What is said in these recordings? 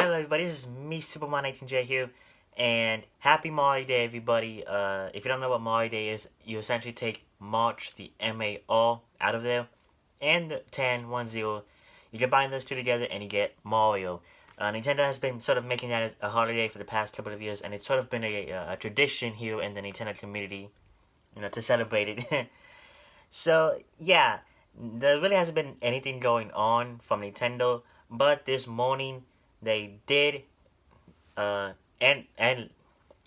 Hello everybody, this is me, Superman19J here, and happy Mario Day everybody. If you don't know what Mario Day is, you essentially take March, the M-A-R, out of there, and the 10, 1, 0. You combine those two together and you get Mario. Nintendo has been sort of making that a holiday for the past couple of years, and it's sort of been a tradition here in the Nintendo community, to celebrate it. So, yeah, there really hasn't been anything going on from Nintendo, but this morning they did and they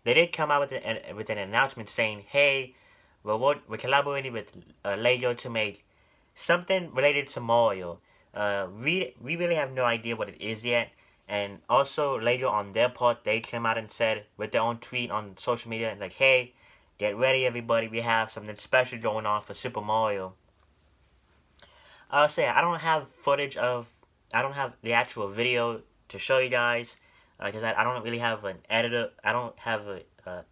did come out with an announcement saying, "Hey, we're collaborating with Lego to make something related to Mario." We really have no idea what it is yet. And also, Lego on their part, they came out and said with their own tweet on social media, like, "Hey, get ready, everybody. We have something special going on for Super Mario." I'll say I don't have the actual video to show you guys because I don't really have an editor. I don't have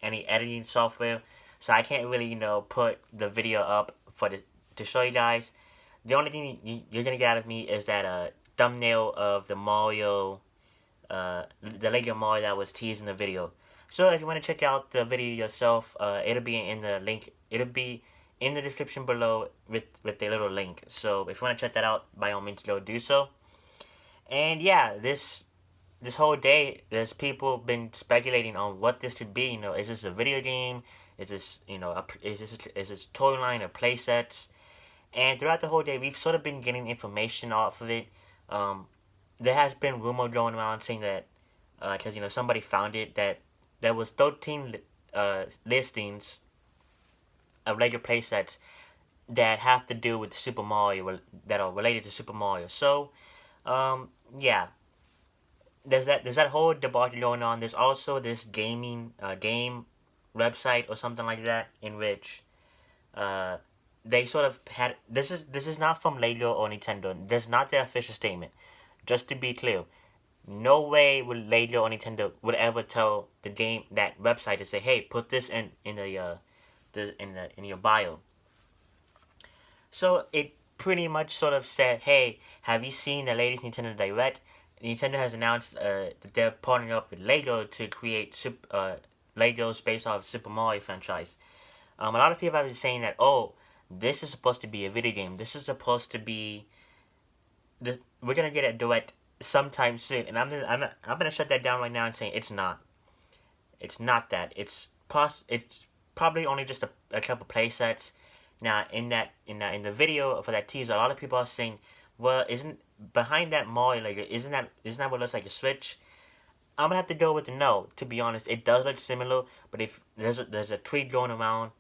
any editing software, so I can't really put the video up to show you guys. The only thing you're gonna get out of me is that thumbnail of the Lego Mario that was teased in the video. So if you want to check out the video yourself, it'll be in the link. It'll be in the description below with the little link. So if you want to check that out, by all means, go do so. And yeah, this whole day, there's people been speculating on what this could be. Is this a video game? Is this is this toy line or play sets? And throughout the whole day, we've sort of been getting information off of it. There has been rumor going around saying that because somebody found it that there was 13 listings of Lego playsets that have to do with Super Mario, that are related to Super Mario. So, yeah, there's that whole debate going on. There's also this game website or something like that in which they sort of had this is not from Lego or Nintendo. This is not their official statement. Just to be clear, no way would Lego or Nintendo would ever tell the game that website to say, "Hey, put this in your bio." So it pretty much sort of said, "Hey, have you seen the latest Nintendo Direct? Nintendo has announced that they're partnering up with Lego to create Legos based off Super Mario franchise." A lot of people have been saying that, "Oh, this is supposed to be a video game. This is supposed to be we're gonna get a Direct sometime soon." And I'm gonna shut that down right now and say it's not. It's not that. It's probably only just a couple play sets. Now in the video for that teaser, a lot of people are saying, "Well, isn't behind that Mario Lego? Isn't that what looks like a Switch?" I'm gonna have to go with the no. To be honest, it does look similar, but if there's a tweet going around,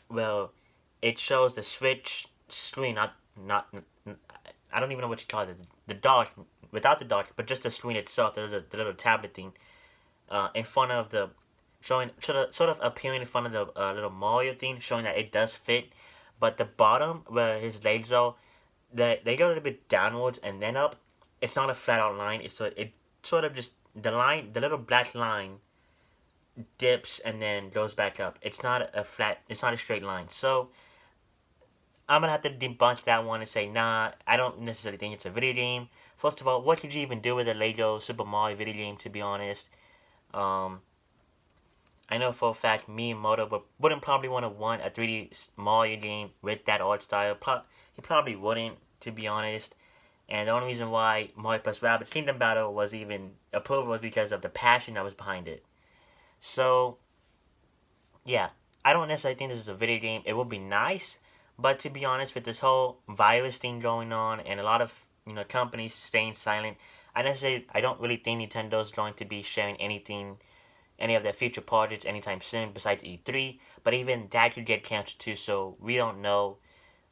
well, it shows the Switch screen, not I don't even know what you call it, the dot without the dot, but just the screen itself, the little tablet thing, in front of the showing sort of appearing in front of the little Mario thing, showing that it does fit. But the bottom where his legs are, they go a little bit downwards and then up. It's not a flat out line. It sort of just the little black line dips and then goes back up. It's not a flat. It's not a straight line. So I'm gonna have to debunk that one and say, nah, I don't necessarily think it's a video game. First of all, what could you even do with a Lego Super Mario video game? To be honest, um, I know for a fact me and Moto wouldn't probably want a 3D Mario game with that art style. He probably wouldn't, to be honest. And the only reason why Mario plus Rabbids Kingdom Battle was even approved was because of the passion that was behind it. So, yeah, I don't necessarily think this is a video game. It would be nice, but to be honest, with this whole virus thing going on and a lot of companies staying silent, I don't really think Nintendo's going to be sharing any of their future projects anytime soon besides E3. But even that could get canceled too, so we don't know.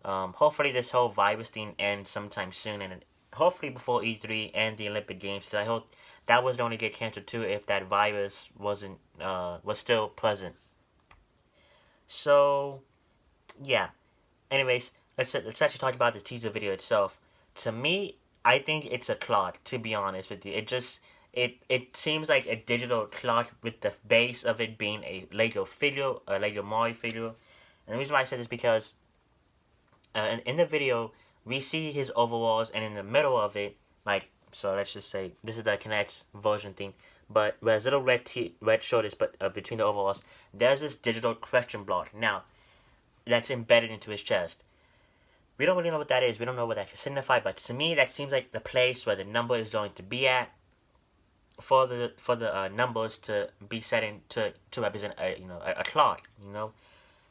Hopefully this whole virus thing ends sometime soon, and hopefully before E3 and the Olympic Games. Cause I hope that was going to get canceled too if that virus was still present. So yeah. Anyways, let's actually talk about the teaser video itself. To me, I think it's a clock. To be honest with you, it seems like a digital clock with the base of it being a Lego figure, a Lego Mario figure. And the reason why I said this is because in the video we see his overalls, and in the middle of it, like So let's just say this is the Kinect's version thing. But whereas little red shoulders, but between the overalls, there's this digital question block now that's embedded into his chest. We don't really know what that is. We don't know what that should signify. But to me, that seems like the place where the number is going to be at for the numbers to be set in to represent a clock.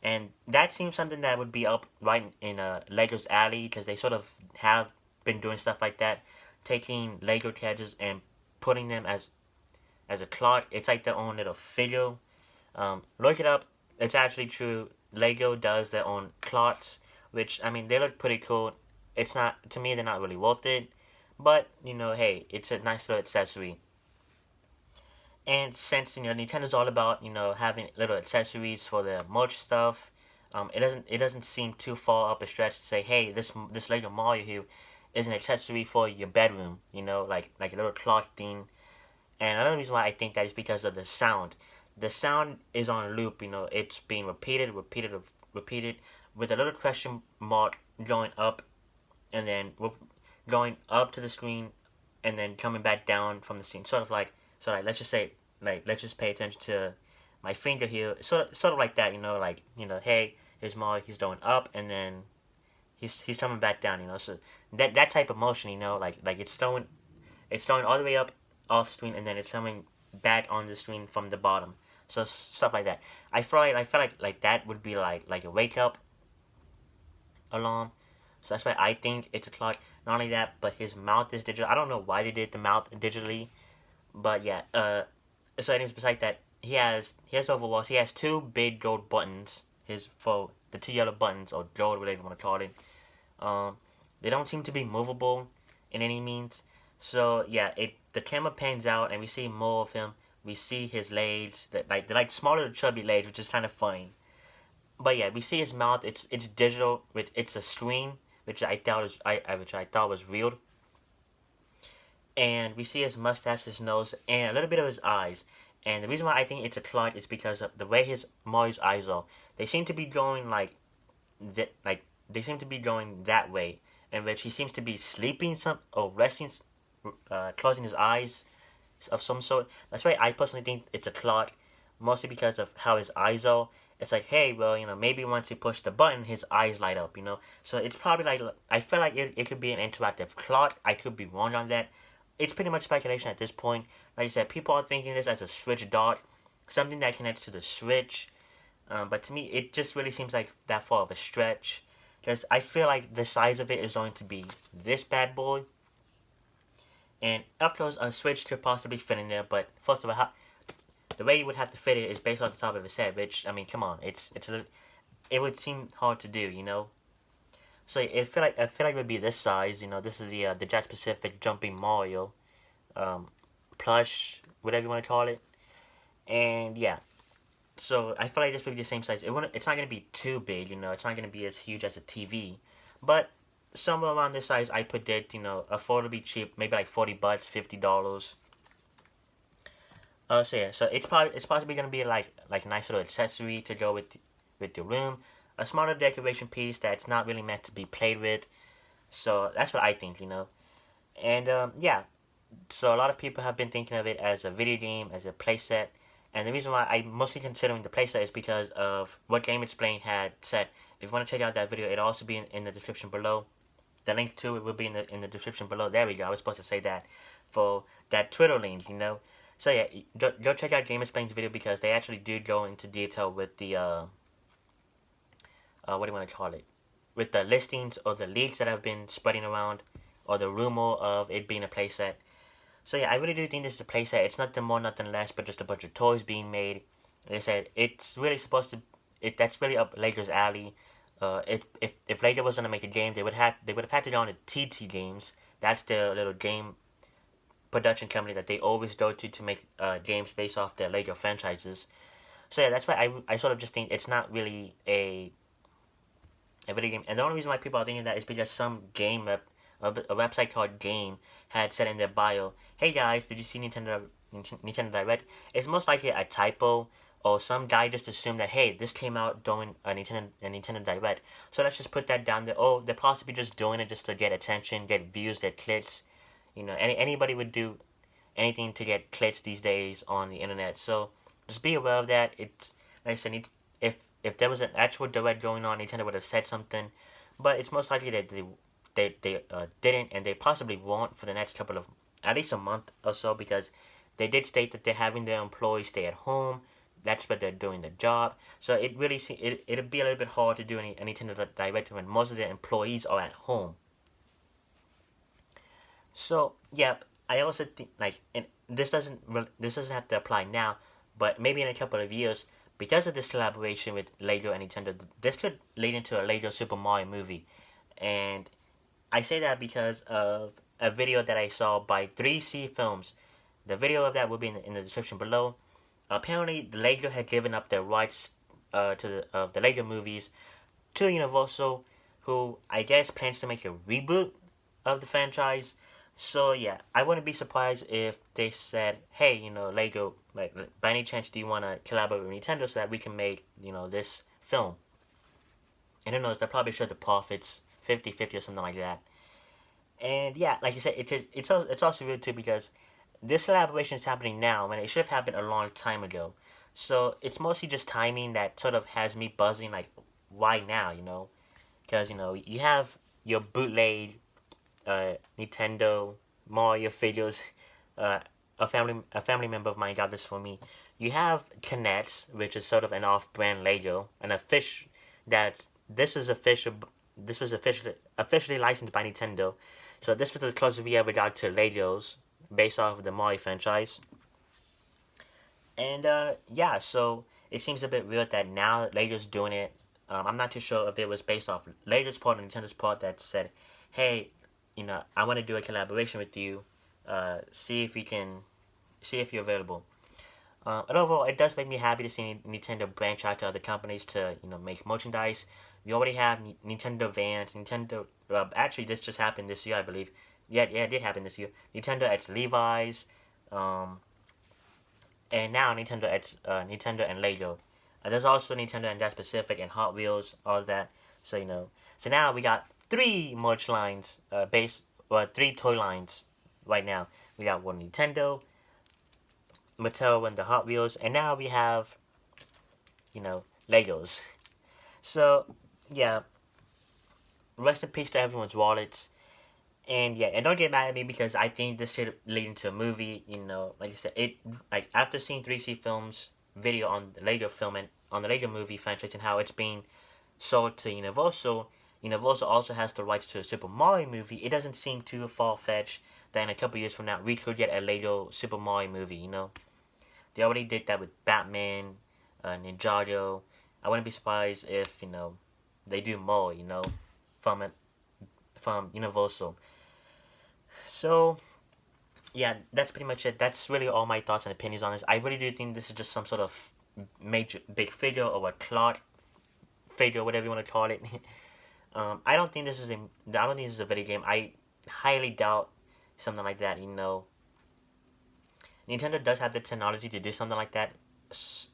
And that seems something that would be up right in Lego's alley because they sort of have been doing stuff like that, taking Lego characters and putting them as a clock. It's like their own little figure. Look it up. It's actually true. Lego does their own clocks, which I mean they look pretty cool. It's not to me they're not really worth it, but hey, it's a nice little accessory. And since Nintendo's all about having little accessories for their merch stuff, it doesn't seem too far up a stretch to say, hey, this Lego Mario here is an accessory for your bedroom, like a little clock thing. And another reason why I think that is because of the sound. The sound is on loop, it's being repeated, with a little question mark going up, and then going up to the screen, and then coming back down from the scene. So let's just say, let's just pay attention to my finger here. Sort of like that, hey, here's Mario, he's going up, and then he's coming back down, So that type of motion, like it's going all the way up off screen, and then it's coming back on the screen from the bottom. So stuff like that. I feel like that would be like a wake up alarm. So that's why I think it's a clock. Not only that, but his mouth is digital. I don't know why they did the mouth digitally, but yeah. So anyways, besides that, he has overalls. He has two big gold buttons. For the two yellow buttons or gold, whatever you want to call it. They don't seem to be movable in any means. So yeah, the camera pans out and we see more of him. We see his legs, they're like smaller chubby legs, which is kind of funny. But yeah, we see his mouth. It's digital. It's a screen, which I thought was real. And we see his mustache, his nose, and a little bit of his eyes. And the reason why I think it's a clock is because of the way his Mario's eyes are. They seem to be going they seem to be going that way, in which he seems to be sleeping or resting, closing his eyes of some sort. That's why I personally think it's a clock, mostly because of how his eyes are. It's like, hey, well, maybe once you push the button, his eyes light up. So it's probably I feel like it could be an interactive clock. I could be wrong on that. It's pretty much speculation at this point. Like I said, people are thinking this as a Switch dock, something that connects to the Switch. But to me, it just really seems like that far of a stretch. Because I feel like the size of it is going to be this bad boy. And up close, a Switch could possibly fit in there. But first of all, the way you would have to fit it is based on the top of his head. Which, I mean, come on. It would seem hard to do. So I feel like it would be this size. This is the Jack Pacific Jumping Mario plush, whatever you want to call it. And yeah, so I feel like this would be the same size. It's not gonna be too big. It's not gonna be as huge as a TV, but somewhere around this size, I predict. Affordably cheap, maybe like $40, $50. So yeah, so it's possibly gonna be like a nice little accessory to go with your room. A smaller decoration piece that's not really meant to be played with. So that's what I think. And yeah, so a lot of people have been thinking of it as a video game, as a playset. And the reason why I'm mostly considering the playset is because of what GameXplain had said. If you want to check out that video, it'll also be in the description below. The link to it will be in the description below. There we go. I was supposed to say that for that Twitter link, So yeah, go check out GameXplain's video because they actually do go into detail with the what do you want to call it? With the listings or the leaks that have been spreading around, or the rumor of it being a playset. So yeah, I really do think this is a playset. It's nothing more, nothing less, but just a bunch of toys being made. Like I said, it's really supposed to. That's really up Lego's alley. If Lego was gonna make a game, they would have had to go on to TT Games. That's their little game production company that they always go to make games based off their Lego franchises. So yeah, that's why I sort of just think it's not really a video game. And the only reason why people are thinking that is because some game a website called Game had said in their bio, "Hey guys, did you see Nintendo Direct?" It's most likely a typo, or some guy just assumed that, hey, this came out during a Nintendo Direct, so let's just put that down there. Oh, they're possibly just doing it just to get attention, get views, get clicks. Anybody would do anything to get clicks these days on the internet. So just be aware of that. It's like I said, if there was an actual duet going on, Nintendo would have said something, but it's most likely that they didn't, and they possibly won't for the next couple of at least a month or so, because they did state that they're having their employees stay at home. That's what they're doing the job. So it really it'd be a little bit hard to do a Nintendo Direct when most of their employees are at home. So yeah, I also think and this doesn't have to apply now, but maybe in a couple of years, because of this collaboration with Lego and Nintendo, this could lead into a Lego Super Mario movie, and I say that because of a video that I saw by 3C Films. The video of that will be in the description below. Apparently, the Lego had given up their rights of the Lego movies to Universal, who I guess plans to make a reboot of the franchise. So yeah, I wouldn't be surprised if they said, "Hey, Lego, like, by any chance, do you want to collaborate with Nintendo so that we can make this film?" And who knows, they'll probably share the profits 50-50 or something like that. And yeah, like you said, it's also weird too, because this collaboration is happening now when it should have happened a long time ago. So it's mostly just timing that sort of has me buzzing, like, why now, Because, you have your bootleg Nintendo Mario figures. A family member of mine got this for me. You have Kinects, which is sort of an off-brand Lego, and a fish that this is official. This was officially licensed by Nintendo. So this was the closest we ever got to Legos based off of the Mario franchise. And yeah, so it seems a bit weird that now Lego's doing it. I'm not too sure if it was based off Lego's part or Nintendo's part that said, "Hey, I want to do a collaboration with you. See if you're available." And overall, it does make me happy to see Nintendo branch out to other companies to make merchandise. We already have Nintendo Vans, Nintendo. Actually, this just happened this year, I believe. Yeah, it did happen this year. Nintendo at Levi's, um, and now Nintendo and Lego. There's also Nintendo and That Pacific and Hot Wheels, all that. So so now we got three merch lines, three toy lines right now. We got one Nintendo, Mattel, and the Hot Wheels, and now we have Legos. So yeah, rest in peace to everyone's wallets. And yeah, and don't get mad at me because I think this should lead into a movie. Like I said, after seeing 3C Films video on the Lego film and on the Lego movie franchise and how it's being sold to Universal. Universal also has the rights to a Super Mario movie. It doesn't seem too far fetched that in a couple years from now we could get a Lego Super Mario movie. They already did that with Batman, Ninjago. I wouldn't be surprised if they do more. From it from Universal. So yeah, that's pretty much it. That's really all my thoughts and opinions on this. I really do think this is just some sort of major big figure or a plot figure, whatever you want to call it. I don't think this is a video game. I highly doubt something like that. Nintendo does have the technology to do something like that.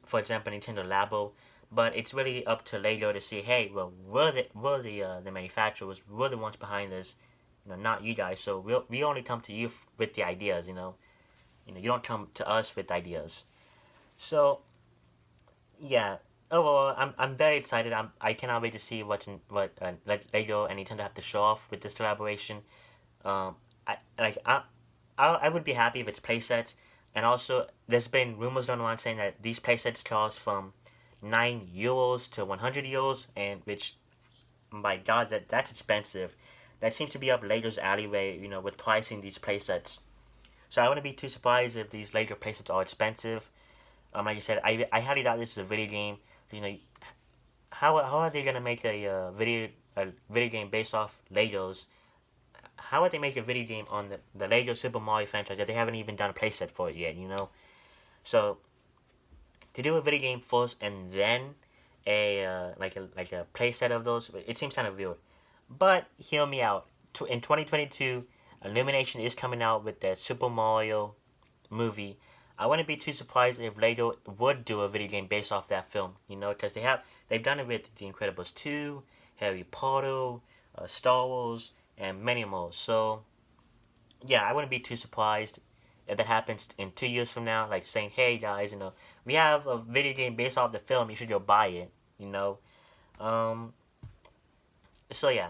For example, Nintendo Labo, but it's really up to Lego to see. Hey, well, we're the manufacturers. We're the ones behind this. Not you guys. So we only come to you with the ideas. You don't come to us with ideas. So yeah. Overall, I'm very excited. I cannot wait to see what Lego and Nintendo have to show off with this collaboration. Um, I would be happy if it's playsets. And also, there's been rumors going around saying that these playsets cost from €9 to €100, and which, my God, that's expensive. That seems to be up Lego's alleyway, with pricing these playsets. So I wouldn't be too surprised if these Lego playsets are expensive. Like I said, I highly doubt this is a video game. How are they gonna make a video game based off Legos? How would they make a video game on the Lego Super Mario franchise if they haven't even done a playset for it yet? So to do a video game first and then a playset of those, it seems kind of weird. But hear me out. In 2022, Illumination is coming out with their Super Mario movie. I wouldn't be too surprised if Lego would do a video game based off that film. Because they've done it with The Incredibles 2, Harry Potter, Star Wars, and many more. So yeah, I wouldn't be too surprised if that happens in 2 years from now. Like saying, hey guys, we have a video game based off the film. You should go buy it. You know. Um. So yeah,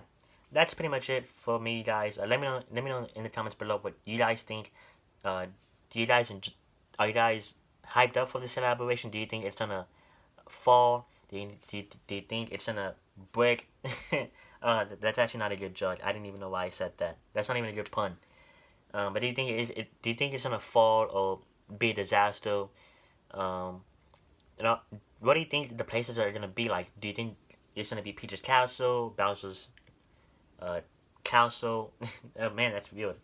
that's pretty much it for me, guys. Let me know. Let me know in the comments below what you guys think. Do you guys are you guys hyped up for this collaboration? Do you think it's gonna fall? Do you think it's gonna break? That's actually not a good joke. I didn't even know why I said that. That's not even a good pun. But do you think do you think it's gonna fall or be a disaster? Um, you know, what do you think the places are gonna be like? Do you think it's gonna be Peach's castle, Bowser's uh, castle? Oh man, that's weird.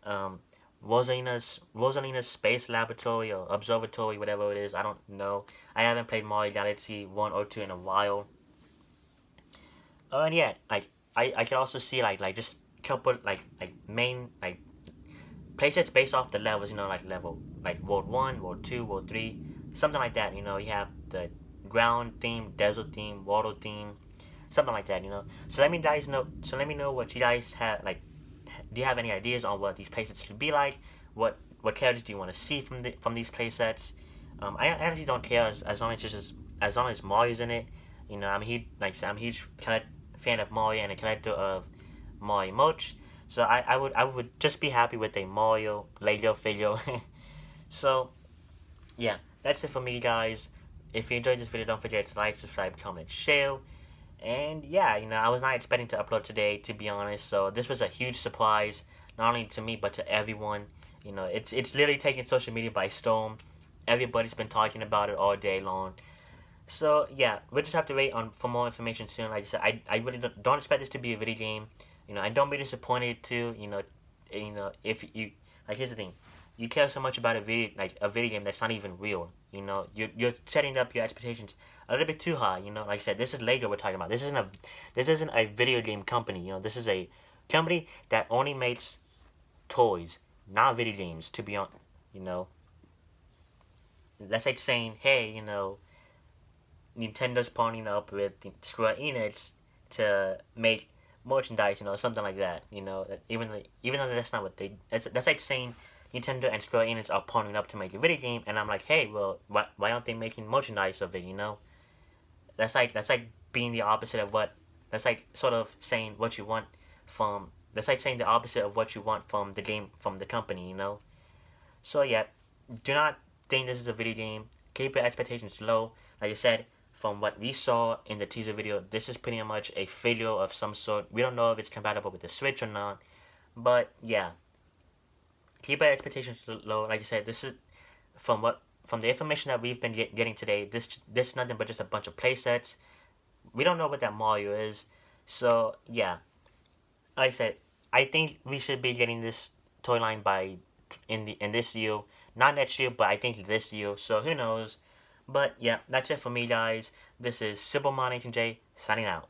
Um, Rosalina's space laboratory or observatory, whatever it is. I don't know. I haven't played Mario Galaxy 1 or 2 in a while. And yeah, I can also see like just couple like main like playsets based off the levels, like level like World 1, World 2, World 3, something like that. You have the ground theme, desert theme, water theme, something like that. So let me guys know. So let me know what you guys have like. Do you have any ideas on what these playsets should be like? What characters do you want to see from these playsets? I honestly don't care as long as as long as Mario's in it. I'm a huge fan of Mario and a collector of Mario merch. So I would just be happy with a Mario Lego figure. So yeah, that's it for me, guys. If you enjoyed this video, don't forget to like, subscribe, comment, share. And yeah, I was not expecting to upload today, to be honest. So this was a huge surprise, not only to me but to everyone. It's literally taking social media by storm. Everybody's been talking about it all day long. So yeah, we'll just have to wait on for more information soon. Like I said, I really don't expect this to be a video game. And don't be disappointed too. If you like, here's the thing, you care so much about a video game that's not even real. You're setting up your expectations a little bit too high. Like I said, this is Lego we're talking about. This isn't a video game company. This is a company that only makes toys, not video games. To be on, you know, that's like saying, hey, Nintendo's partnering up with Square Enix to make merchandise, something like that. Even though that's not what that's like saying Nintendo and Square Enix are partnering up to make a video game, and I'm like, hey, well, why aren't they making merchandise of it? That's like being the opposite of what. That's like sort of saying what you want from. That's like saying the opposite of what you want from the game from the company. So yeah, do not think this is a video game. Keep your expectations low. Like I said, from what we saw in the teaser video, this is pretty much a failure of some sort. We don't know if it's compatible with the Switch or not. But yeah, keep your expectations low. Like I said, this is from the information that we've been getting today. This is nothing but just a bunch of playsets. We don't know what that Mario is. So yeah, like I said, I think we should be getting this toy line by in this year. Not next year, but I think this year. So who knows? But yeah, that's it for me, guys. This is Simple Mon J signing out.